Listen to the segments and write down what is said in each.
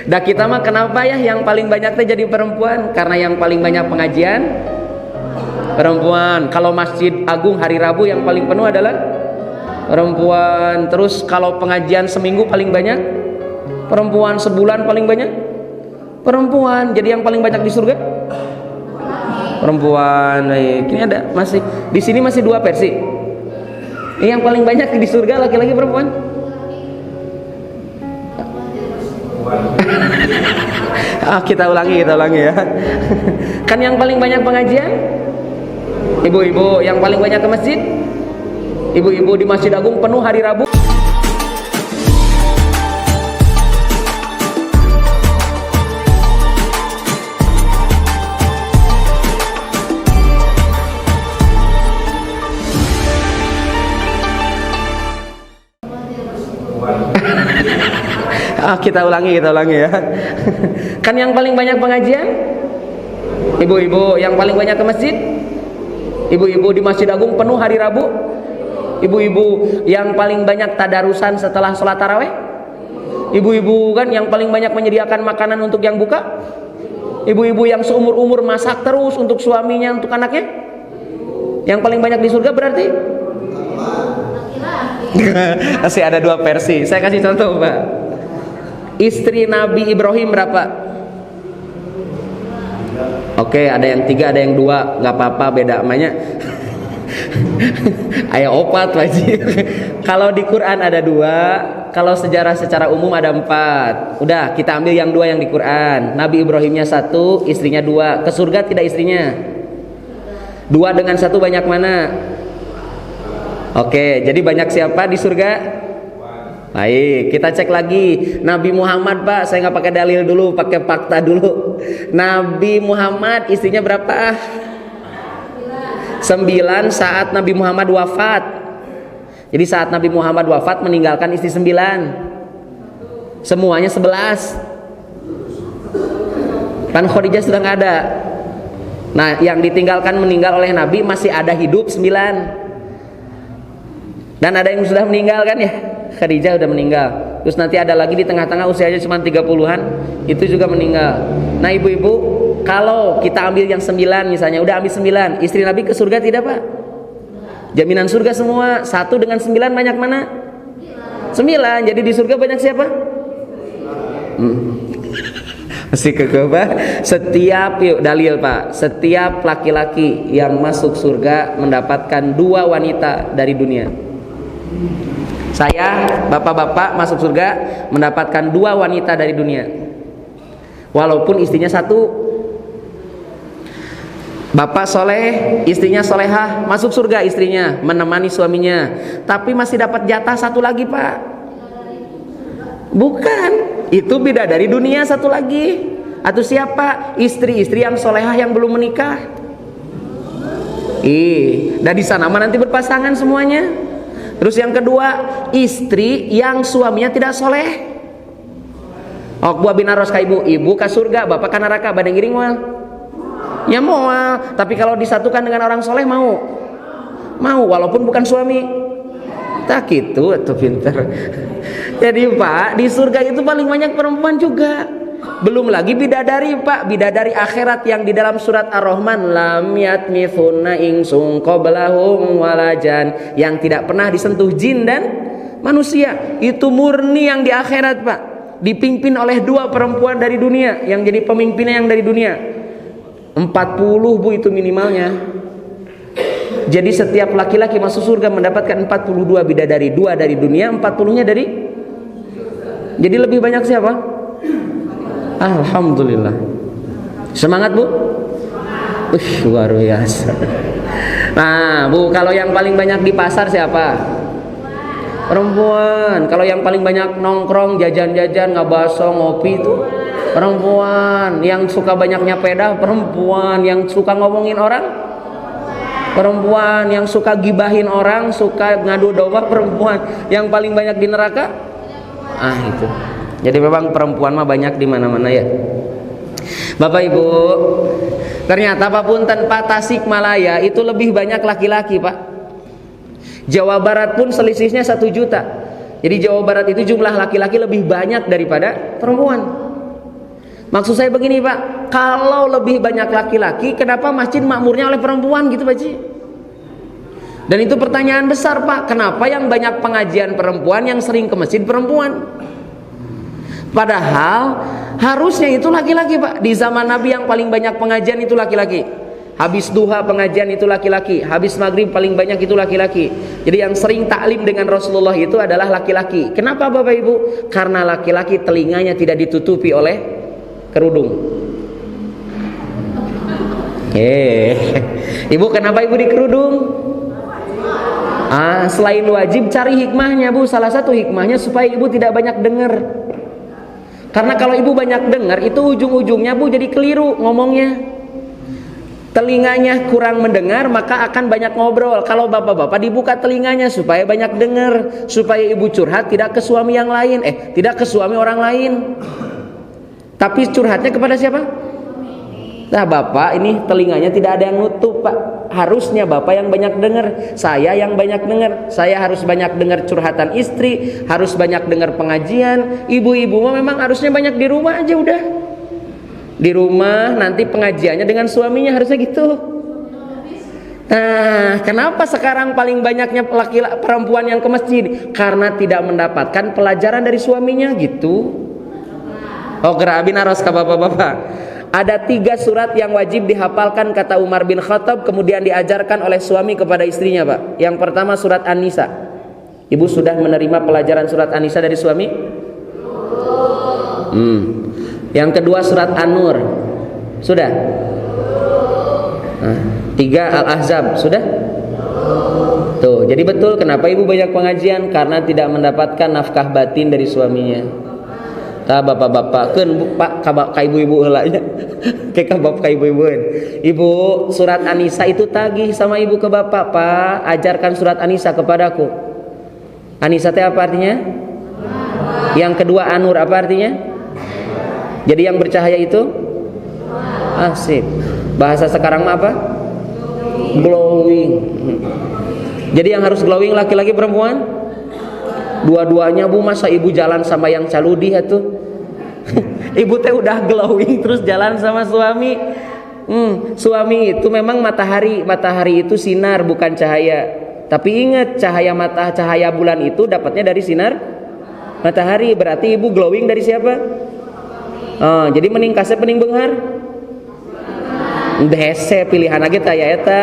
Dah kita mah kenapa ya yang paling banyak teh jadi perempuan? Karena yang paling banyak pengajian perempuan. Kalau Masjid Agung hari Rabu yang paling penuh adalah perempuan. Terus kalau pengajian seminggu paling banyak perempuan, sebulan paling banyak perempuan. Jadi yang paling banyak di surga perempuan. Ini ada masih di sini masih dua versi. Yang paling banyak di surga laki-laki perempuan. Kita ulangi ya. Kan yang paling banyak pengajian ibu-ibu, yang paling banyak ke masjid ibu-ibu. Di Masjid Agung penuh hari Rabu. Kita ulangi ya. Kan yang paling banyak pengajian ibu-ibu, yang paling banyak ke masjid ibu-ibu. Di Masjid Agung penuh hari Rabu. Ibu-ibu yang paling banyak tadarusan setelah sholat taraweh. Ibu-ibu kan yang paling banyak menyediakan makanan untuk yang buka. Ibu-ibu yang seumur-umur masak terus untuk suaminya, untuk anaknya. Yang paling banyak di surga berarti masih ada dua versi. Saya kasih contoh, Pak. Istri Nabi Ibrahim berapa? Oke, ada yang 3, ada yang 2, nggak apa-apa, beda namanya. Ayo opat wajib. Kalau di Quran ada 2, kalau sejarah secara umum ada 4. Udah, kita ambil yang 2 yang di Quran. Nabi Ibrahimnya 1, istrinya 2. Ke surga tidak istrinya? 2 dengan 1 banyak mana? Oke, jadi banyak siapa di surga? Baik, kita cek lagi. Nabi Muhammad, Pak, saya nggak pakai dalil dulu, pakai fakta dulu. Nabi Muhammad istrinya berapa? 9 saat Nabi Muhammad wafat. Jadi saat Nabi Muhammad wafat meninggalkan istri 9. Semuanya 11. Kan Khadijah sudah nggak ada. Nah, yang ditinggalkan meninggal oleh Nabi masih ada hidup 9. Dan ada yang sudah meninggal kan ya? Khadijah udah meninggal. Terus nanti ada lagi di tengah-tengah usianya cuma 30-an, itu juga meninggal. Nah, ibu-ibu, kalau kita ambil yang 9 misalnya, udah ambil 9, istri Nabi ke surga tidak, Pak? Jaminan surga semua. 1 dengan 9 banyak mana? 9. Jadi di surga banyak siapa? Masih kekeh, Pak. Setiap, yuk dalil, Pak. Setiap laki-laki yang masuk surga mendapatkan 2 wanita dari dunia. Saya, bapak-bapak masuk surga mendapatkan 2 wanita dari dunia. Walaupun istrinya 1. Bapak soleh, istrinya solehah, masuk surga istrinya, menemani suaminya. Tapi masih dapat jatah 1 lagi, Pak. Bukan, itu bidadari dunia 1 lagi. Atau siapa? Istri-istri yang solehah yang belum menikah. Dan di sana mah nanti berpasangan semuanya. Terus yang kedua, istri yang suaminya tidak soleh. Buah binaros ka ibu ke surga, bapak ka neraka, badeng giring moal. Ya moal, tapi kalau disatukan dengan orang soleh mau walaupun bukan suami. Tak gitu, tuh pinter. Jadi Pak, di surga itu paling banyak perempuan juga. Belum lagi bidadari, Pak, bidadari akhirat yang di dalam surat Ar-Rahman, lam yatmithunna insun qablahum walajan, yang tidak pernah disentuh jin dan manusia. Itu murni yang di akhirat, Pak. Dipimpin oleh 2 perempuan dari dunia, yang jadi pemimpinnya yang dari dunia. 40, Bu, itu minimalnya. Jadi setiap laki-laki masuk surga mendapatkan 42 bidadari, 2 dari dunia, 40-nya dari. Jadi lebih banyak siapa? Alhamdulillah. Semangat, Bu. Luar biasa. Nah, Bu, kalau yang paling banyak di pasar siapa? Perempuan. Kalau yang paling banyak nongkrong, jajan-jajan, ngabaso, ngopi itu perempuan. Yang suka banyak nyepeda perempuan. Yang suka ngomongin orang perempuan. Yang suka gibahin orang, suka ngadu domba perempuan. Yang paling banyak di neraka itu. Jadi memang perempuan mah banyak di mana-mana ya. Bapak Ibu, ternyata Pak Punten, Pak, Tasikmalaya itu lebih banyak laki-laki, Pak. Jawa Barat pun selisihnya 1 juta. Jadi Jawa Barat itu jumlah laki-laki lebih banyak daripada perempuan. Maksud saya begini Pak, kalau lebih banyak laki-laki, kenapa masjid makmurnya oleh perempuan gitu Pak Ji? Dan itu pertanyaan besar Pak, kenapa yang banyak pengajian perempuan, yang sering ke masjid perempuan? Padahal harusnya itu laki-laki Pak. Di zaman Nabi yang paling banyak pengajian itu laki-laki. Habis duha pengajian itu laki-laki, habis maghrib paling banyak itu laki-laki. Jadi yang sering taklim dengan Rasulullah itu adalah laki-laki. Kenapa Bapak Ibu? Karena laki-laki telinganya tidak ditutupi oleh kerudung. Ibu kenapa Ibu dikerudung? Selain wajib, cari hikmahnya Bu. Salah satu hikmahnya supaya Ibu tidak banyak dengar. Karena kalau Ibu banyak dengar, itu ujung-ujungnya Bu jadi keliru ngomongnya. Telinganya kurang mendengar, maka akan banyak ngobrol. Kalau bapak-bapak dibuka telinganya supaya banyak dengar, supaya Ibu curhat tidak ke suami yang lain, tidak ke suami orang lain, tapi curhatnya kepada siapa? Nah Bapak ini telinganya tidak ada yang nutup Pak. Harusnya Bapak yang banyak dengar, saya yang banyak dengar. Saya harus banyak dengar curhatan istri, harus banyak dengar pengajian. Ibu-ibu memang harusnya banyak di rumah aja udah. Di rumah nanti pengajiannya dengan suaminya, harusnya gitu. Nah, kenapa sekarang paling banyaknya laki-laki perempuan yang ke masjid? Karena tidak mendapatkan pelajaran dari suaminya gitu. Gerabi naros ka bapak-bapak. Ada 3 surat yang wajib dihafalkan kata Umar bin Khattab, kemudian diajarkan oleh suami kepada istrinya Pak. Yang pertama surat An-Nisa. Ibu sudah menerima pelajaran surat An-Nisa dari suami? Yang kedua surat An-Nur. Sudah? 3 Al-Ahzab. Sudah? Tuh, jadi betul kenapa Ibu banyak pengajian? Karena tidak mendapatkan nafkah batin dari suaminya. Tah bapak-bapak kan Pak ka ibu-ibu heula nya. Ke bapak ibu-ibu. Ibu, surat An-Nisa itu tagih sama Ibu ke Bapak, Pak, ajarkan surat An-Nisa kepadaku. An-Nisa teh apa artinya? Yang kedua An-Nur apa artinya? Jadi yang bercahaya itu asik. Bahasa sekarang mah apa? Glowing. Jadi yang harus glowing laki-laki perempuan? Dua-duanya Bu, masa Ibu jalan sama yang caludi atuh? Ibu teh udah glowing terus jalan sama suami. Suami itu memang matahari. Matahari itu sinar bukan cahaya. Tapi ingat, cahaya bulan itu dapatnya dari sinar matahari. Berarti Ibu glowing dari siapa? Jadi meningkasnya pening benghar. Hese pilihan lagi ya eta.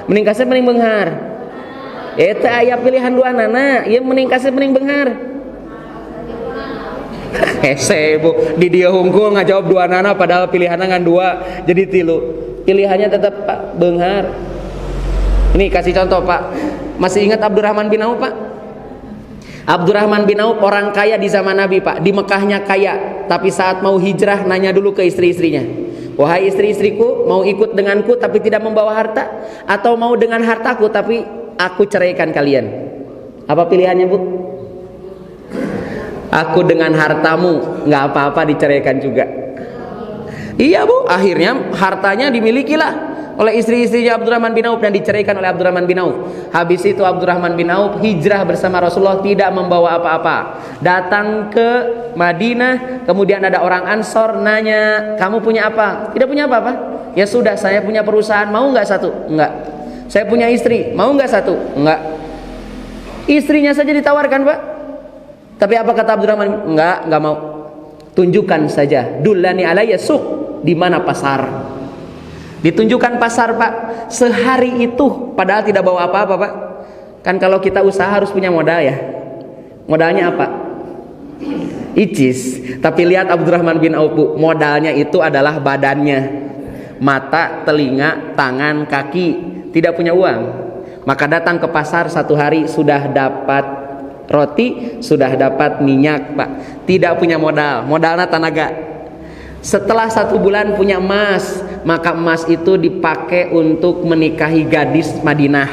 Meningkasnya pening benghar. Eta aya pilihan 2 nana, ieu meningkasnya pening benghar. Hese Bu, di dia hungkul ngajawab 2 nana padahal pilihannya ngan 2, jadi 3. Pilihannya tetap Pak benghar. Ini kasih contoh Pak. Masih ingat Abdurrahman bin Auf Pak? Abdurrahman bin Auf orang kaya di zaman Nabi Pak. Di Mekahnya kaya, tapi saat mau hijrah nanya dulu ke istri-istrinya. Wahai istri-istriku, mau ikut denganku tapi tidak membawa harta, atau mau dengan hartaku tapi aku ceraikan kalian? Apa pilihannya Bu? Aku dengan hartamu, nggak apa-apa diceraikan juga. Iya Bu, akhirnya hartanya dimilikilah oleh istri-istrinya Abdurrahman bin Auf dan diceraikan oleh Abdurrahman bin Auf. Habis itu Abdurrahman bin Auf hijrah bersama Rasulullah tidak membawa apa-apa. Datang ke Madinah, kemudian ada orang Ansor nanya, kamu punya apa? Tidak punya apa-apa. Ya sudah, saya punya perusahaan, mau nggak satu? Enggak. Saya punya istri, mau nggak satu? Enggak. Istrinya saja ditawarkan Pak. Tapi apa kata Abdurrahman? Enggak mau. Tunjukkan saja. Dullani alayya suq, di mana pasar? Ditunjukkan pasar Pak. Sehari itu padahal tidak bawa apa-apa Pak. Kan kalau kita usaha harus punya modal ya. Modalnya apa? Icis. Tapi lihat Abdurrahman bin Auf, modalnya itu adalah badannya. Mata, telinga, tangan, kaki. Tidak punya uang. Maka datang ke pasar 1 hari sudah dapat roti, sudah dapat minyak Pak. Tidak punya modal. Modalnya tenaga. Setelah 1 bulan punya emas, maka emas itu dipakai untuk menikahi gadis Madinah.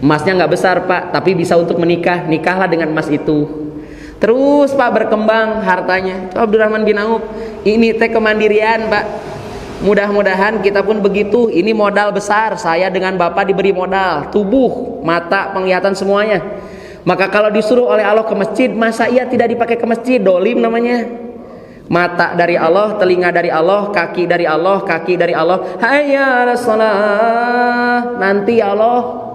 Emasnya nggak besar Pak, tapi bisa untuk menikah. Nikahlah dengan emas itu. Terus Pak berkembang hartanya. Abdurrahman bin Auf, ini teh kemandirian Pak. Mudah-mudahan kita pun begitu. Ini modal besar. Saya dengan Bapak diberi modal, tubuh, mata, penglihatan semuanya. Maka kalau disuruh oleh Allah ke masjid, masa ia tidak dipakai ke masjid? Dolim namanya. Mata dari Allah, telinga dari Allah, kaki dari Allah, kaki dari Allah. Hayya 'alas shalah. Nanti ya Allah.